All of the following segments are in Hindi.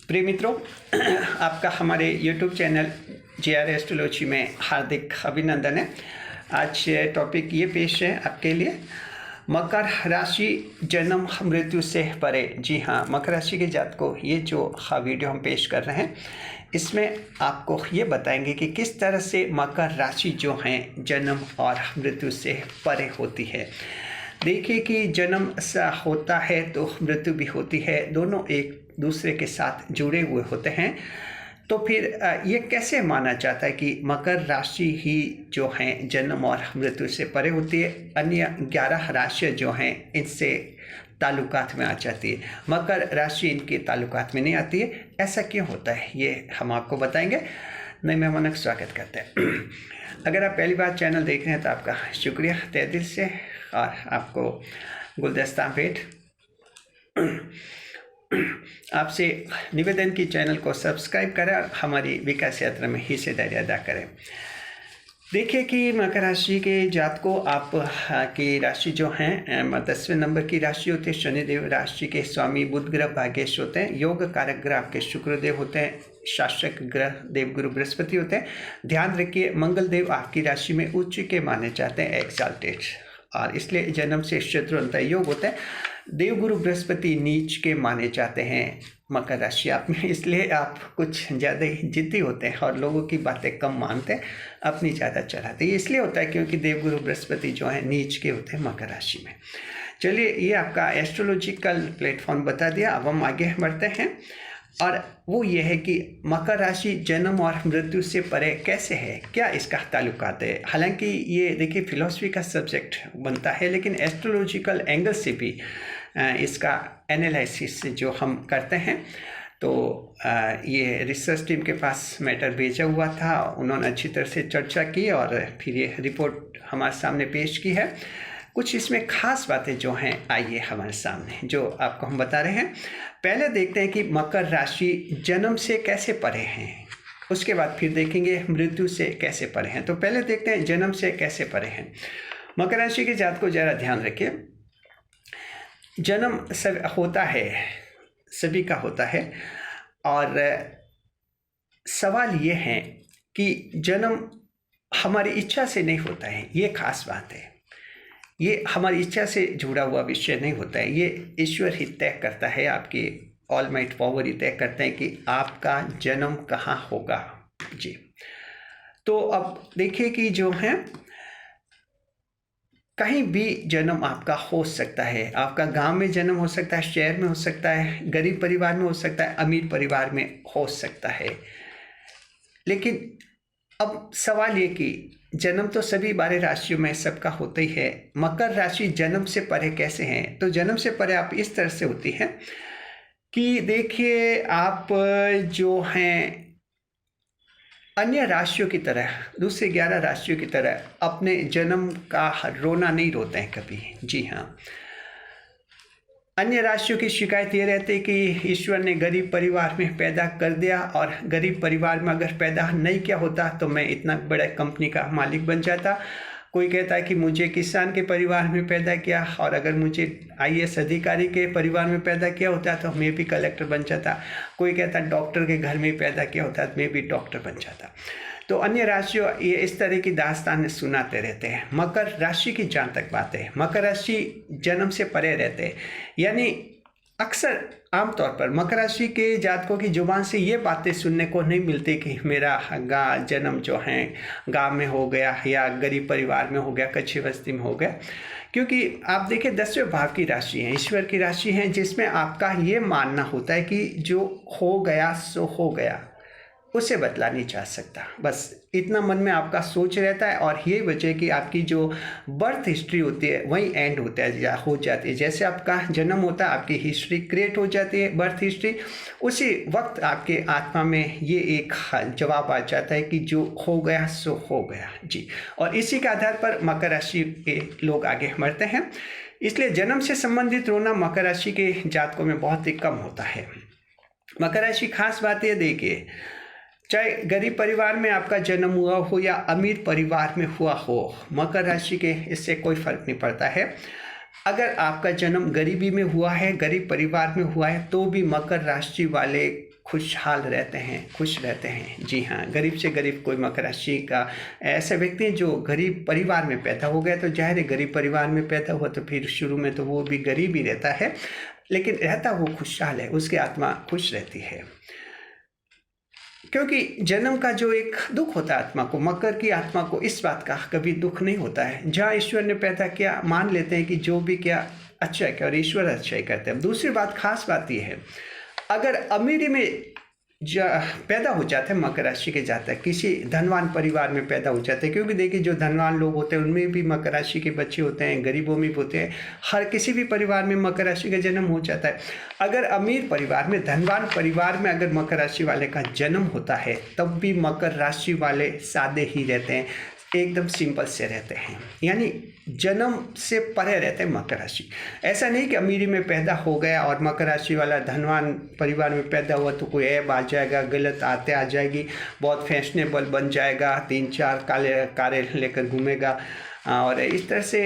प्रिय मित्रों, आपका हमारे YouTube चैनल JR एस्ट्रोलॉजी में हार्दिक अभिनंदन है। आज टॉपिक ये पेश है आपके लिए, मकर राशि जन्म मृत्यु से परे। जी हाँ, मकर राशि के जातकों, ये जो वीडियो हम पेश कर रहे हैं इसमें आपको ये बताएंगे कि किस तरह से मकर राशि जो हैं जन्म और मृत्यु से परे होती है। देखिए कि जन्म सा होता है तो मृत्यु भी होती है, दोनों एक दूसरे के साथ जुड़े हुए होते हैं। तो फिर ये कैसे माना जाता है कि मकर राशि ही जो हैं जन्म और मृत्यु से परे होती है, अन्य 11 राशियाँ जो हैं इनसे ताल्लुकात में आ जाती है, मकर राशि इनके ताल्लुकात में नहीं आती है। ऐसा क्यों होता है ये हम आपको बताएंगे। नए मेहमानों का स्वागत करते हैं। अगर आप पहली बार चैनल देख रहे हैं तो आपका शुक्रिया तहे दिल से, और आपको गुलदस्ता भेंट। आपसे निवेदन की चैनल को सब्सक्राइब करें और हमारी विकास यात्रा में हिस्सेदारी अदा करें। देखिए कि मकर राशि के जातकों, आप की राशि जो हैं 10वें नंबर की राशि होती है। शनिदेव राशि के स्वामी बुध ग्रह भाग्येश होते हैं। योग कारक ग्रह आपके शुक्रदेव होते हैं। शासक ग्रह देवगुरु बृहस्पति होते हैं। ध्यान रखिए, मंगल देव आपकी राशि में उच्च के माने जाते हैं, एक्साल्टेड, और इसलिए जन्म से शत्रु अंतर योग होता है। देवगुरु बृहस्पति नीच के माने जाते हैं मकर राशि आप में, इसलिए आप कुछ ज़्यादा ही जिद्दी होते हैं और लोगों की बातें कम मानते हैं, अपनी ज़्यादा चलाते हैं। इसलिए होता है क्योंकि देवगुरु बृहस्पति जो है नीच के होते हैं मकर राशि में। चलिए, ये आपका एस्ट्रोलॉजिकल प्लेटफॉर्म बता दिया। अब हम आगे बढ़ते हैं, और वो ये है कि मकर राशि जन्म और मृत्यु से परे कैसे है, क्या इसका ताल्लुकात है। हालांकि ये देखिए फिलॉसफी का सब्जेक्ट बनता है, लेकिन एस्ट्रोलॉजिकल एंगल से भी इसका एनालिसिस जो हम करते हैं। तो ये रिसर्च टीम के पास मैटर भेजा हुआ था, उन्होंने अच्छी तरह से चर्चा की और फिर ये रिपोर्ट हमारे सामने पेश की है। कुछ इसमें खास बातें जो हैं आइए हमारे सामने, जो आपको हम बता रहे हैं। पहले देखते हैं कि मकर राशि जन्म से कैसे परे हैं, उसके बाद फिर देखेंगे मृत्यु से कैसे परे हैं। तो पहले देखते हैं जन्म से कैसे परे हैं। मकर राशि के जात को ज़रा ध्यान रखिए, जन्म सब होता है, सभी का होता है, और सवाल ये है कि जन्म हमारी इच्छा से नहीं होता है। ये खास बात है, ये हमारी इच्छा से जुड़ा हुआ विषय नहीं होता है। ये ईश्वर ही तय करता है, आपकी ऑलमाइट पावर ही तय करते हैं कि आपका जन्म कहाँ होगा। जी, तो अब देखिए कि जो है कहीं भी जन्म आपका हो सकता है। आपका गांव में जन्म हो सकता है, शहर में हो सकता है, गरीब परिवार में हो सकता है, अमीर परिवार में हो सकता है। लेकिन अब सवाल ये कि जन्म तो सभी 12 राशियों में सबका होता ही है, मकर राशि जन्म से परे कैसे हैं। तो जन्म से परे आप इस तरह से होती है कि देखिए, आप जो हैं अन्य राशियों की तरह, दूसरे 11 राशियों की तरह अपने जन्म का रोना नहीं रोते हैं कभी। जी हाँ, अन्य राशियों की शिकायत ये रहती है कि ईश्वर ने गरीब परिवार में पैदा कर दिया, और गरीब परिवार में अगर पैदा नहीं किया होता तो मैं इतना बड़ा कंपनी का मालिक बन जाता। कोई कहता है कि मुझे किसान के परिवार में पैदा किया, और अगर मुझे IAS अधिकारी के परिवार में पैदा किया होता तो मैं भी कलेक्टर बन जाता। कोई कहता है डॉक्टर के घर में पैदा किया होता तो मैं भी डॉक्टर बन जाता। तो अन्य राशियों ये इस तरह की दास्तान सुनाते रहते हैं। मकर राशि की जहाँ तक बात है, मकर राशि जन्म से परे रहते हैं, यानी अक्सर आमतौर पर मकर राशि के जातकों की जुबान से ये बातें सुनने को नहीं मिलती कि मेरा जन्म जो है गांव में हो गया, या गरीब परिवार में हो गया, कच्ची बस्ती में हो गया। क्योंकि आप देखिए 10वें भाव की राशि है, ईश्वर की राशि है, जिसमें आपका ये मानना होता है कि जो हो गया सो हो गया, उसे बदला नहीं जा सकता। बस इतना मन में आपका सोच रहता है, और यही वजह है कि आपकी जो बर्थ हिस्ट्री होती है वही एंड होता है या हो जाती है। जैसे आपका जन्म होता है, आपकी हिस्ट्री क्रिएट हो जाती है, बर्थ हिस्ट्री, उसी वक्त आपके आत्मा में ये एक जवाब आ जाता है कि जो हो गया सो हो गया। जी, और इसी के आधार पर मकर राशि के लोग आगे बढ़ते हैं। इसलिए जन्म से संबंधित रोना मकर राशि के जातकों में बहुत ही कम होता है। मकर राशि खास बात ये देखिए, चाहे गरीब परिवार में आपका जन्म हुआ हो या अमीर परिवार में हुआ हो, मकर राशि के इससे कोई फर्क नहीं पड़ता है। अगर आपका जन्म गरीबी में हुआ है, गरीब परिवार में हुआ है, तो भी मकर राशि वाले खुशहाल रहते हैं, खुश रहते हैं। जी हाँ, गरीब से गरीब कोई मकर राशि का ऐसे व्यक्ति जो गरीब परिवार में पैदा हो गया, तो ज़ाहिर है गरीब परिवार में पैदा हुआ तो फिर शुरू में तो वो भी गरीब ही रहता है, लेकिन रहता वो खुशहाल है, उसकी आत्मा खुश रहती है। क्योंकि जन्म का जो एक दुख होता है आत्मा को, मकर की आत्मा को इस बात का कभी दुख नहीं होता है। जहाँ ईश्वर ने पैदा किया, मान लेते हैं कि जो भी किया अच्छा है और ईश्वर अच्छा ही करते हैं। दूसरी बात, खास बात यह है, अगर अमीरी में पैदा हो जाता है मकर राशि के जातक, किसी धनवान परिवार में पैदा हो जाते हैं, क्योंकि देखिए जो धनवान लोग होते हैं उनमें भी मकर राशि के बच्चे होते हैं, गरीबों में भी होते हैं, हर किसी भी परिवार में मकर राशि का जन्म हो जाता है। अगर अमीर परिवार में, धनवान परिवार में अगर मकर राशि वाले का जन्म होता है, तब भी मकर राशि वाले सादे ही रहते हैं, एकदम सिंपल से रहते हैं, यानी जन्म से परे रहते हैं मकर राशि। ऐसा नहीं कि अमीरी में पैदा हो गया और मकर राशि वाला धनवान परिवार में पैदा हुआ तो कोई ऐब आ जाएगा, गलत आते आ जाएगी, बहुत फैशनेबल बन जाएगा, 3-4 काले कारें लेकर घूमेगा, और इस तरह से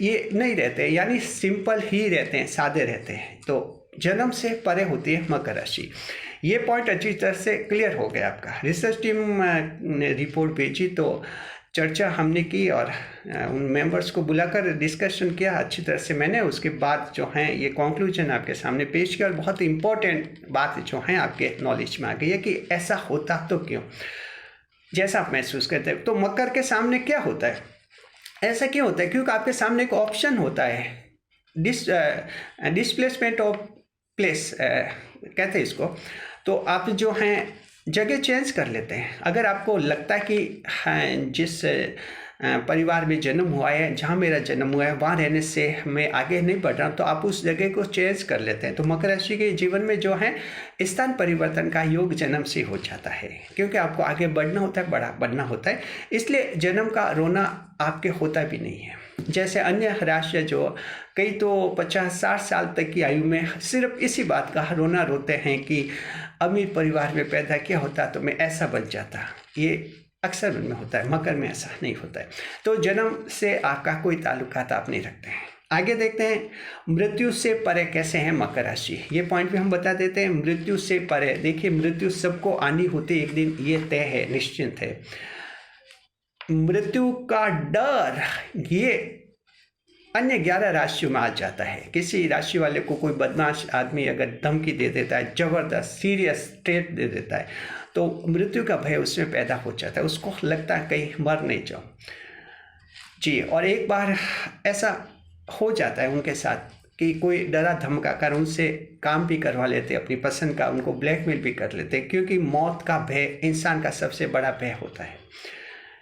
ये नहीं रहते, यानी सिंपल ही रहते हैं, सादे रहते हैं। तो जन्म से परे होती है मकर राशि। ये पॉइंट अच्छी तरह से क्लियर हो गया आपका। रिसर्च टीम ने रिपोर्ट भेजी तो चर्चा हमने की और उन मेंबर्स को बुलाकर डिस्कशन किया अच्छी तरह से। मैंने उसके बाद जो है ये कंक्लूजन आपके सामने पेश किया और बहुत इंपॉर्टेंट बात जो है आपके नॉलेज में आ गई है कि ऐसा होता तो क्यों, जैसा आप महसूस करते हैं। तो मकर के सामने क्या होता है, ऐसा क्यों होता है? क्योंकि आपके सामने एक ऑप्शन होता है, डिस्प्लेसमेंट ऑफ प्लेस कहते हैं इसको। तो आप जो हैं जगह चेंज कर लेते हैं। अगर आपको लगता है कि हाँ, जिस परिवार में जन्म हुआ है, जहाँ मेरा जन्म हुआ है, वहाँ रहने से मैं आगे नहीं बढ़ रहा, तो आप उस जगह को चेंज कर लेते हैं। तो मकर राशि के जीवन में जो है स्थान परिवर्तन का योग जन्म से हो जाता है, क्योंकि आपको आगे बढ़ना होता है, बड़ा बढ़ना होता है, इसलिए जन्म का रोना आपके होता भी नहीं है। जैसे अन्य राशि जो कई तो 50-60 साल तक की आयु में सिर्फ इसी बात का रोना रोते हैं कि अमीर परिवार में पैदा किया होता तो मैं ऐसा बन जाता। ये अक्सर उनमें होता है, मकर में ऐसा नहीं होता है। तो जन्म से आपका कोई ताल्लुकात आप नहीं रखते हैं। आगे देखते हैं मृत्यु से परे कैसे हैं मकर राशि। ये पॉइंट भी हम बता देते हैं। मृत्यु से परे, देखिए मृत्यु सबको आनी होती एक दिन, ये तय है, निश्चित है। मृत्यु का डर ये अन्य 11 राशियों में आ जाता है। किसी राशि वाले को कोई बदमाश आदमी अगर धमकी दे देता है, जबरदस्त सीरियस थ्रेट दे देता है, तो मृत्यु का भय उसमें पैदा हो जाता है। उसको लगता है कहीं मर नहीं जाऊं जी। और एक बार ऐसा हो जाता है उनके साथ कि कोई डरा धमका कर उनसे काम भी करवा लेते, अपनी पसंद का, उनको ब्लैकमेल भी कर लेते, क्योंकि मौत का भय इंसान का सबसे बड़ा भय होता है।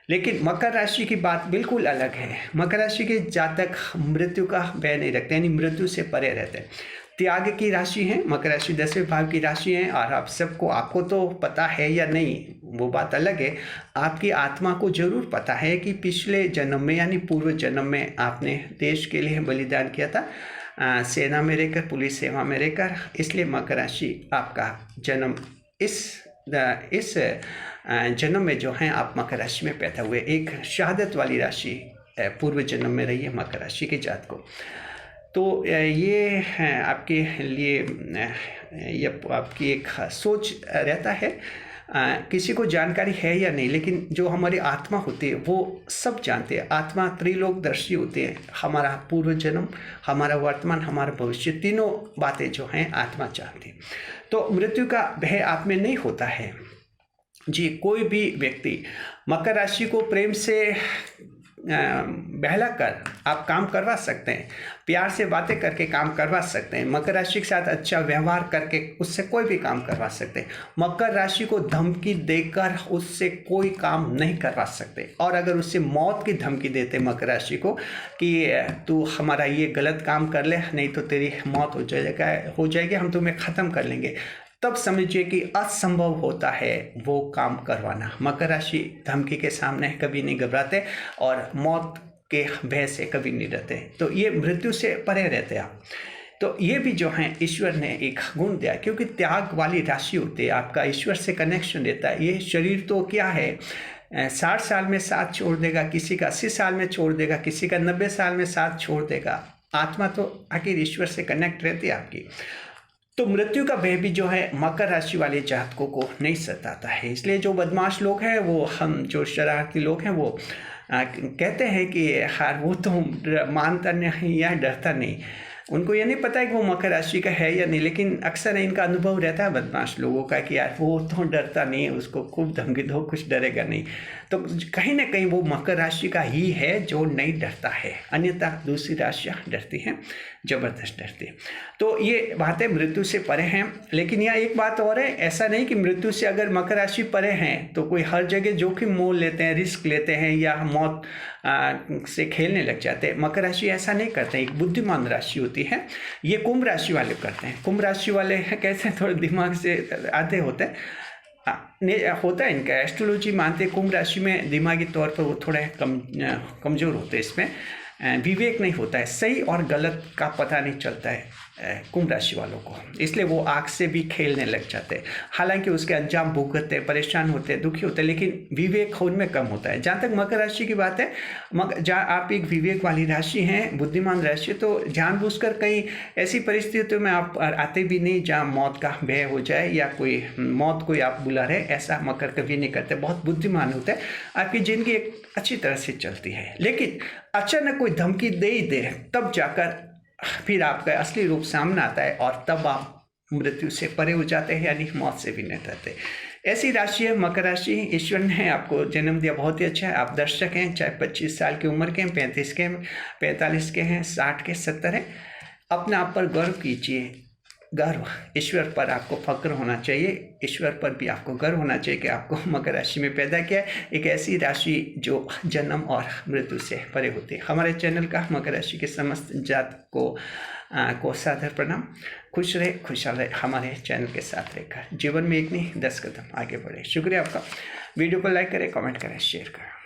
लेकिन मकर राशि की बात बिल्कुल अलग है। मकर राशि के जातक मृत्यु का भय नहीं रखते, यानी मृत्यु से परे रहते हैं। त्याग की राशि है मकर राशि, 10वें भाव की राशि है। और आप सबको, आपको तो पता है या नहीं वो बात अलग है, आपकी आत्मा को जरूर पता है कि पिछले जन्म में यानी पूर्व जन्म में आपने देश के लिए बलिदान किया था, सेना में रहकर, पुलिस सेवा में रहकर। इसलिए मकर राशि आपका जन्म इस जन्म में जो है आप मकर राशि में पैदा हुए। एक शहादत वाली राशि पूर्व जन्म में रही है मकर राशि के जात को। तो ये आपके लिए ये आपकी एक सोच रहता है। किसी को जानकारी है या नहीं, लेकिन जो हमारी आत्मा होती है वो सब जानते हैं। आत्मा त्रिलोकदर्शी होती है। हमारा पूर्व जन्म, हमारा वर्तमान, हमारा भविष्य, तीनों बातें जो हैं आत्मा जानती है। तो मृत्यु का भय आप में नहीं होता है जी। कोई भी व्यक्ति मकर राशि को प्रेम से बहला कर आप काम करवा सकते हैं, प्यार से बातें करके काम करवा सकते हैं। मकर राशि के साथ अच्छा व्यवहार करके उससे कोई भी काम करवा सकते हैं। मकर राशि को धमकी देकर उससे कोई काम नहीं करवा सकते। और अगर उससे मौत की धमकी देते मकर राशि को कि तू हमारा ये गलत काम कर ले, नहीं तो तेरी मौत हो जाएगी, हम तुम्हें ख़त्म कर लेंगे, तब समझिए कि असंभव होता है वो काम करवाना। मकर राशि धमकी के सामने कभी नहीं घबराते और मौत के भय से कभी नहीं रहते। तो ये मृत्यु से परे रहते हैं आप। तो ये भी जो है ईश्वर ने एक गुण दिया, क्योंकि त्याग वाली राशि होती है, आपका ईश्वर से कनेक्शन देता है। ये शरीर तो क्या है, 60 साल में साथ छोड़ देगा, किसी का 80 साल में छोड़ देगा, किसी का 90 साल में साथ छोड़ देगा। आत्मा तो आखिर ईश्वर से कनेक्ट रहती है आपकी। तो मृत्यु का भय भी जो है मकर राशि वाले जातकों को नहीं सताता है। इसलिए जो बदमाश लोग हैं, वो हम जो शरारती लोग हैं, वो कहते हैं कि हार वो तो मानता नहीं या डरता नहीं। उनको ये नहीं पता है कि वो मकर राशि का है या नहीं, लेकिन अक्सर इनका अनुभव रहता है बदमाश लोगों का कि यार वो तो डरता नहीं है, उसको खूब धमकी दो कुछ डरेगा नहीं। तो कहीं ना कहीं वो मकर राशि का ही है जो नहीं डरता है, अन्यथा दूसरी राशियाँ डरती हैं, जबरदस्त डरती है। तो ये बातें मृत्यु से परे हैं। लेकिन यहाँ एक बात और है, ऐसा नहीं कि मृत्यु से अगर मकर राशि परे हैं तो कोई हर जगह जोखिम मोल लेते हैं, रिस्क लेते हैं या मौत से खेलने लग जाते हैं। मकर राशि ऐसा नहीं करते, एक बुद्धिमान राशि होती है। ये कुंभ राशि वाले करते हैं। कुंभ राशि वाले कैसे थोड़े दिमाग से आधे होते हैं, होता है इनका, एस्ट्रोलॉजी मानते हैं कुंभ राशि में दिमागी तौर पर वो थोड़े कमज़ोर होते हैं। इसमें विवेक नहीं होता है, सही और गलत का पता नहीं चलता है कुंभ राशि वालों को, इसलिए वो आग से भी खेलने लग जाते हैं। हालांकि उसके अंजाम भुगतते हैं, परेशान होते हैं, दुखी होते हैं, लेकिन विवेक उनमें कम होता है। जहाँ तक मकर राशि की बात है, जहाँ आप एक विवेक वाली राशि हैं, बुद्धिमान राशि, तो जानबूझकर कहीं ऐसी परिस्थितियों में आप आते भी नहीं जहाँ मौत का भय हो जाए या कोई मौत कोई आप बुला रहे, ऐसा मकर कभी नहीं करते। बहुत बुद्धिमान होते हैं, आपकी जिंदगी एक अच्छी तरह से चलती है। लेकिन अचानक कोई धमकी दे ही दे तब जाकर फिर आपका असली रूप सामने आता है और तब आप मृत्यु से परे हो जाते हैं, यानी मौत से भी नहीं डरते। ऐसी राशि है मकर राशि। ईश्वर ने आपको जन्म दिया, बहुत ही अच्छा है। आप दर्शक हैं, चाहे 25 साल की उम्र के हैं, 35 के हैं, 45 के हैं, 60 के, 70 हैं, अपने आप पर गर्व कीजिए। गर्व, ईश्वर पर आपको फक्र होना चाहिए, ईश्वर पर भी आपको गर्व होना चाहिए कि आपको मकर राशि में पैदा किया है, एक ऐसी राशि जो जन्म और मृत्यु से परे होती है। हमारे चैनल का मकर राशि के समस्त जात को सादर प्रणाम। खुश रहे, खुशहाल रहे, हमारे चैनल के साथ रहकर जीवन में एक नहीं 10 कदम आगे बढ़े। शुक्रिया आपका। वीडियो को लाइक करें, कमेंट करें, शेयर करें।